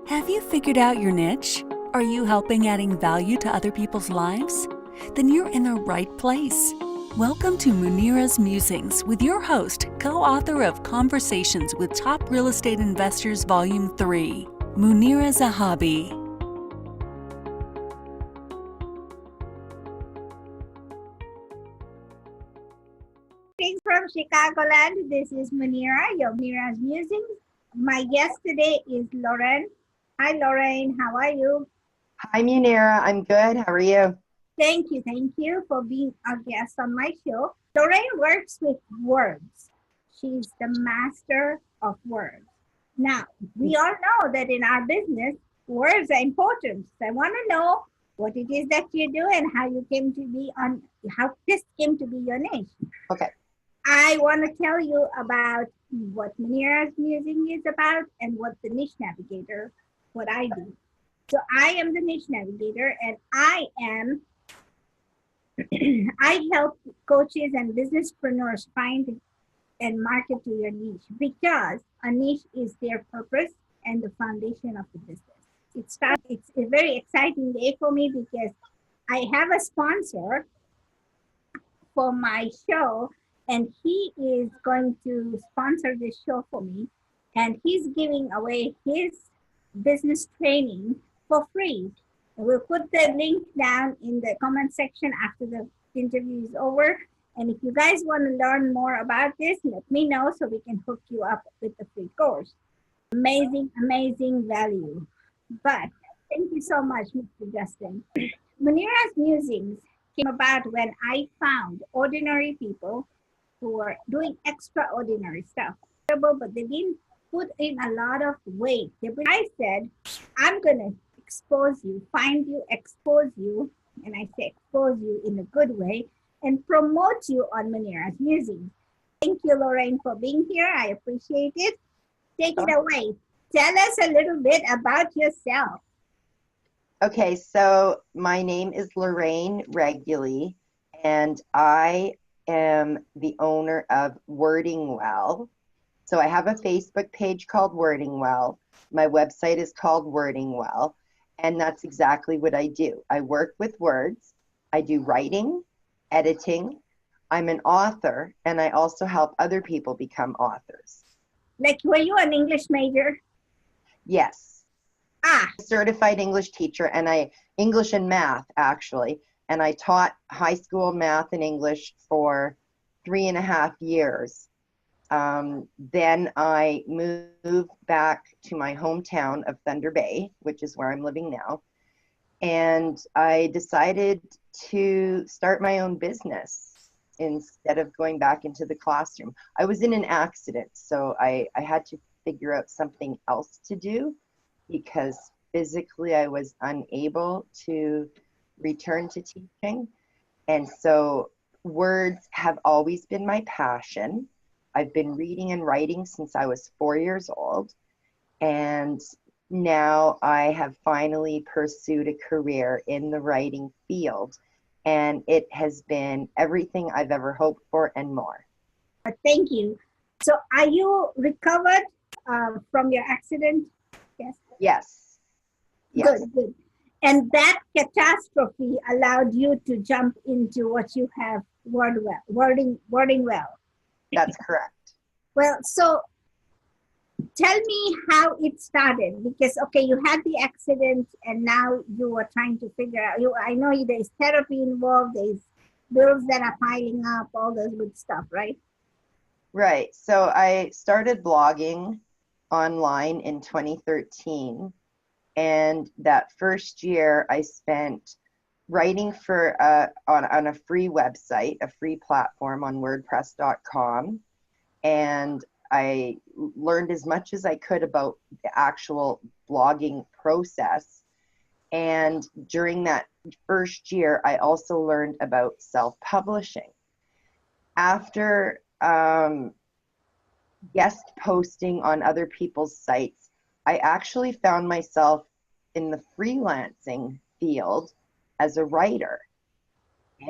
Have you figured out your niche? Are you helping adding value to other people's lives? Then you're in the right place. Welcome to Munira's Musings with your host, co-author of Conversations with Top Real Estate Investors Volume 3, Munira Zahabi. Greetings from Chicagoland. This is Munira, your Munira's Musings. My guest today is Lorraine. Hi, Lorraine. How are you? Hi, Munira. I'm good. How are you? Thank you for being a guest on my show. Lorraine works with words. She's the master of words. Now, we all know that in our business, words are important. So I want to know what it is that you do and how you came to be how this came to be your niche. Okay. I want to tell you about what Munira's Musing is about and what the Niche Navigator, what I do. So I am the Niche Navigator, and I help coaches and businesspreneurs find and market to your niche, because a niche is their purpose and the foundation of the business. It's a very exciting day for me because I have a sponsor for my show, and he is going to sponsor this show for me, and he's giving away his business training for free. We'll put the link down in the comment section after the interview is over. And if you guys want to learn more about this, let me know so we can hook you up with the free course. Amazing, amazing value. But thank you so much, Mr. Justin. Munira's Musings came about when I found ordinary people who were doing extraordinary stuff, but they didn't put in a lot of weight. I said, I'm going to expose you, find you, expose you, and I say expose you in a good way, and promote you on Munira's Musings. Thank you, Lorraine, for being here. I appreciate it. Take it away. Tell us a little bit about yourself. Okay, so my name is Lorraine Reguly, and I am the owner of Wording Well. So I have a Facebook page called Wording Well. My website is called Wording Well, and that's exactly what I do. I work with words. I do writing, editing. I'm an author, and I also help other people become authors. Like, were you an English major? Yes. Ah. Certified English teacher, and English and math, actually. And I taught high school math and English for 3.5 years. Then I moved back to my hometown of Thunder Bay, which is where I'm living now. And I decided to start my own business instead of going back into the classroom. I was in an accident, so I had to figure out something else to do because physically I was unable to return to teaching. And so words have always been my passion. I've been reading and writing since I was 4 years old. And now I have finally pursued a career in the writing field. And it has been everything I've ever hoped for and more. Thank you. So are you recovered from your accident? Yes. Yes. Yes. Good. And that catastrophe allowed you to jump into what you have wording well. That's correct. Well, so tell me how it started, because, okay, you had the accident and now you were trying to figure out, I know there's therapy involved, there's bills that are piling up, all those good stuff, right? Right. So I started blogging online in 2013. And that first year I spent writing for on a free website, a free platform on WordPress.com. And I learned as much as I could about the actual blogging process. And during that first year, I also learned about self-publishing. After guest posting on other people's sites, I actually found myself in the freelancing field as a writer.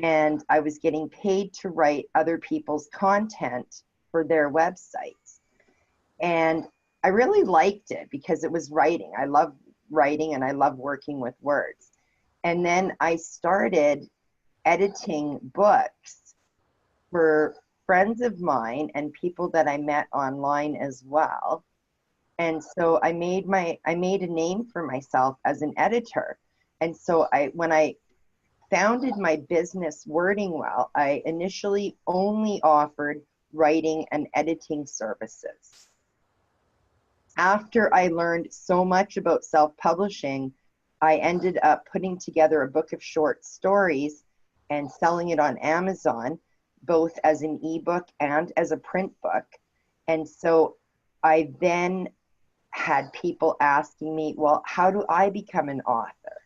And I was getting paid to write other people's content for their websites. And I really liked it because it was writing. I love writing and I love working with words. And then I started editing books for friends of mine and people that I met online as well. And so I made a name for myself as an editor. And so when I founded my business Wording Well, I initially only offered writing and editing services. After I learned so much about self-publishing, I ended up putting together a book of short stories and selling it on Amazon, both as an ebook and as a print book. And so I then had people asking me, well, how do I become an author?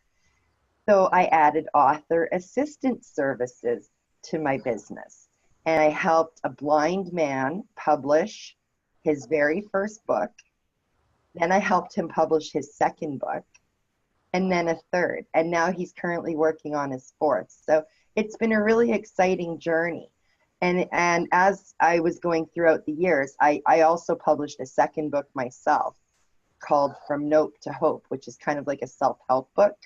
So I added author assistance services to my business. And I helped a blind man publish his very first book. Then I helped him publish his second book, and then a third. And now he's currently working on his fourth. So it's been a really exciting journey. And as I was going throughout the years, I also published a second book myself called From Note to Hope, which is kind of like a self-help book.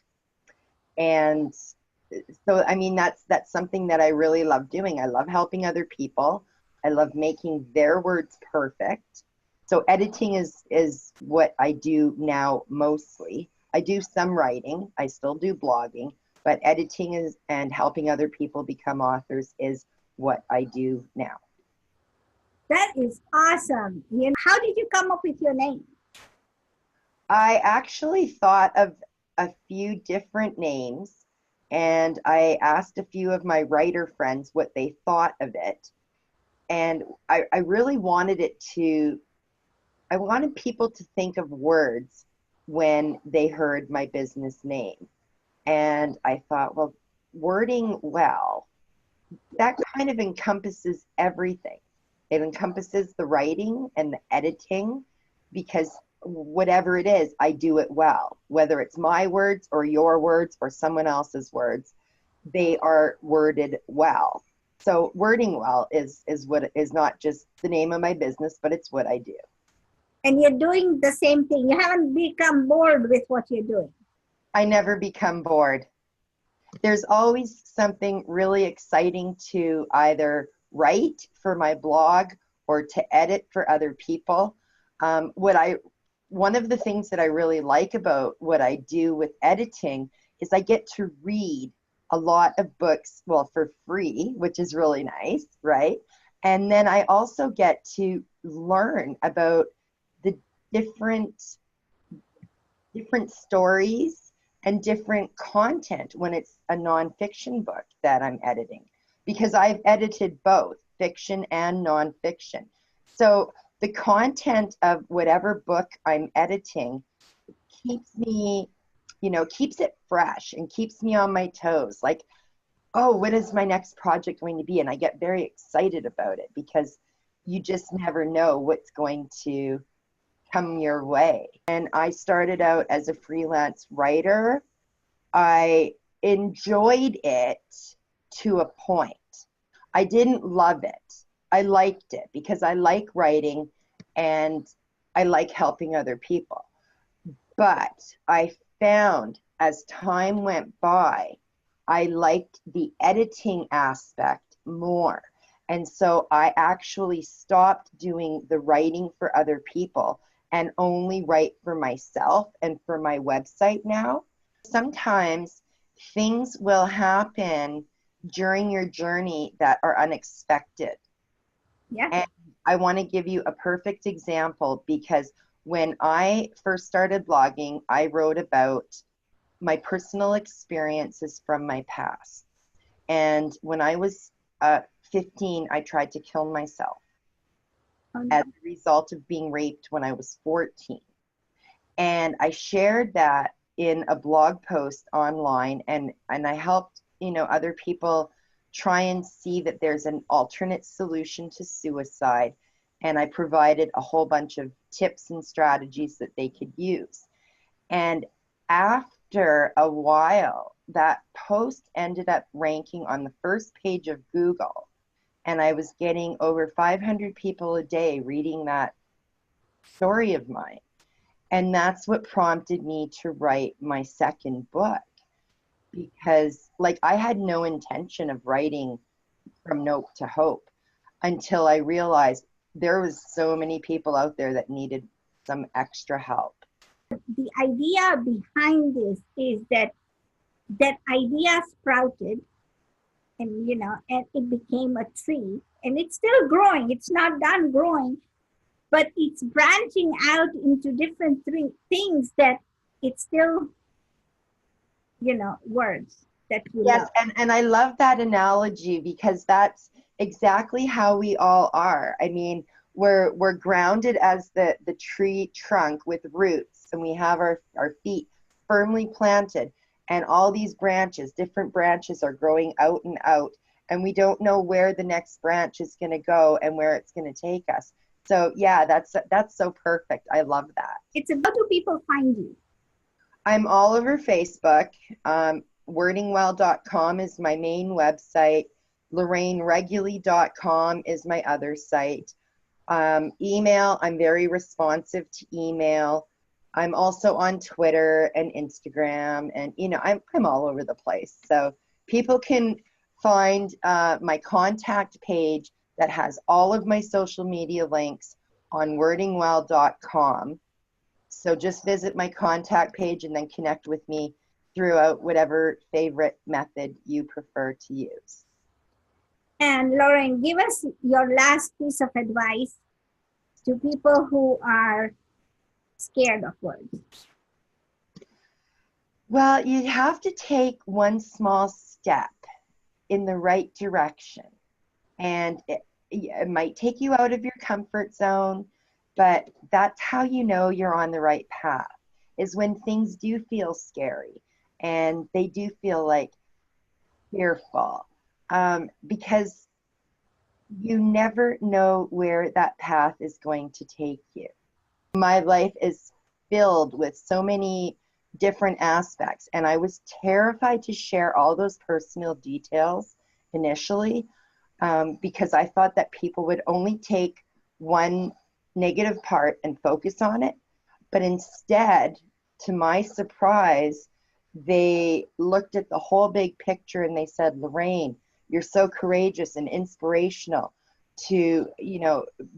And so, I mean, that's something that I really love doing. I love helping other people. I love making their words perfect. So editing is what I do now mostly. I do some writing. I still do blogging, but editing and helping other people become authors is what I do now. That is awesome. How did you come up with your name? I actually thought of a few different names, and I asked a few of my writer friends what they thought of it. And I really wanted I wanted people to think of words when they heard my business name. And I thought, well, wording well, that kind of encompasses everything. It encompasses the writing and the editing, because whatever it is, I do it well. Whether it's my words or your words or someone else's words, they are worded well. So wording well is what is not just the name of my business, but it's what I do. And you're doing the same thing. You haven't become bored with what you're doing. I never become bored. There's always something really exciting to either write for my blog or to edit for other people. One of the things that I really like about what I do with editing is I get to read a lot of books, well, for free, which is really nice, right? And then I also get to learn about the different stories and different content when it's a nonfiction book that I'm editing, because I've edited both fiction and nonfiction. So the content of whatever book I'm editing keeps me, keeps it fresh and keeps me on my toes. Like, oh, what is my next project going to be? And I get very excited about it, because you just never know what's going to come your way. And I started out as a freelance writer. I enjoyed it to a point. I didn't love it. I liked it because I like writing and I like helping other people. But I found as time went by, I liked the editing aspect more. And so I actually stopped doing the writing for other people and only write for myself and for my website now. Sometimes things will happen during your journey that are unexpected. Yeah. And I want to give you a perfect example, because when I first started blogging, I wrote about my personal experiences from my past. And when I was 15, I tried to kill myself as a result of being raped when I was 14. And I shared that in a blog post online, and I helped, other people try and see that there's an alternate solution to suicide. And I provided a whole bunch of tips and strategies that they could use. And after a while, that post ended up ranking on the first page of Google. And I was getting over 500 people a day reading that story of mine. And that's what prompted me to write my second book, because like I had no intention of writing From Nope to Hope until I realized there was so many people out there that needed some extra help. The idea behind this is that idea sprouted, and and it became a tree, and it's still growing. It's not done growing, but it's branching out into different things that it's still, words that you Yes, love. and I love that analogy because that's exactly how we all are. I mean, we're grounded as the tree trunk with roots, and we have our feet firmly planted, and all these branches, different branches are growing out and out, and we don't know where the next branch is going to go and where it's going to take us. So yeah, that's so perfect. I love that. It's about, do people find you? I'm all over Facebook. Wordingwell.com is my main website. LorraineReguly.com is my other site. Email, I'm very responsive to email. I'm also on Twitter and Instagram, and I'm all over the place. So people can find my contact page that has all of my social media links on wordingwell.com. So just visit my contact page and then connect with me throughout whatever favorite method you prefer to use. And Lorraine, give us your last piece of advice to people who are scared of words. Well, you have to take one small step in the right direction. And it might take you out of your comfort zone, but that's how you know you're on the right path, is when things do feel scary and they do feel like fearful, because you never know where that path is going to take you. My life is filled with so many different aspects, and I was terrified to share all those personal details initially, because I thought that people would only take one negative part and focus on it. But instead, to my surprise, they looked at the whole big picture and they said, Lorraine, you're so courageous and inspirational to,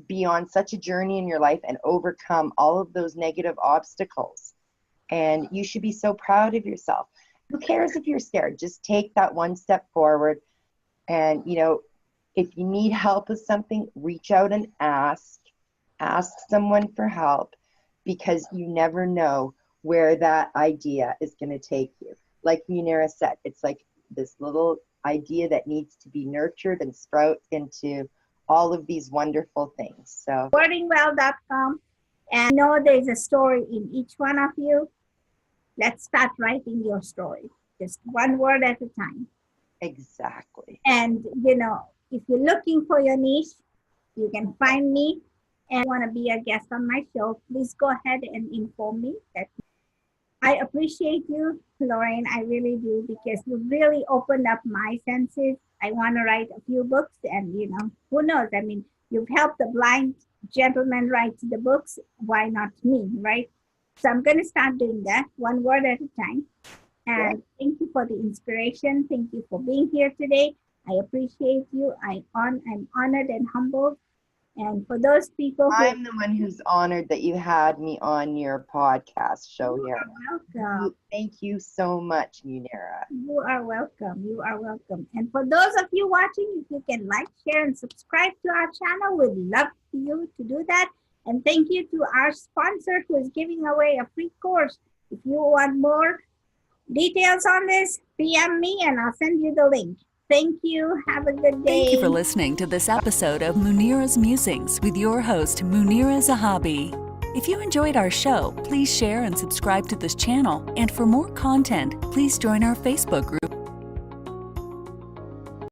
be on such a journey in your life and overcome all of those negative obstacles. And you should be so proud of yourself. Who cares if you're scared? Just take that one step forward. And, if you need help with something, reach out and ask someone for help, because you never know where that idea is going to take you. Like Munira said, it's like this little idea that needs to be nurtured and sprout into all of these wonderful things. So wordingwell.com, and I know there's a story in each one of you. Let's start writing your story, just one word at a time. Exactly. And if you're looking for your niche, you can find me. And want to be a guest on my show, please go ahead and inform me. That I appreciate you, Lorraine. I really do, because you really opened up my senses. I want to write a few books, and who knows? I mean, you've helped the blind gentleman write the books. Why not me, right? So I'm going to start doing that, one word at a time. And Thank you for the inspiration. Thank you for being here today. I appreciate you. I'm honored and humbled. And for those people who... I'm the one who's honored that you had me on your podcast show here. Welcome. Thank you so much, Munira. You are welcome. You are welcome. And for those of you watching, if you can like, share, and subscribe to our channel, we'd love for you to do that. And thank you to our sponsor who is giving away a free course. If you want more details on this, PM me and I'll send you the link. Thank you. Have a good day. Thank you for listening to this episode of Munira's Musings with your host, Munira Zahabi. If you enjoyed our show, please share and subscribe to this channel. And for more content, please join our Facebook group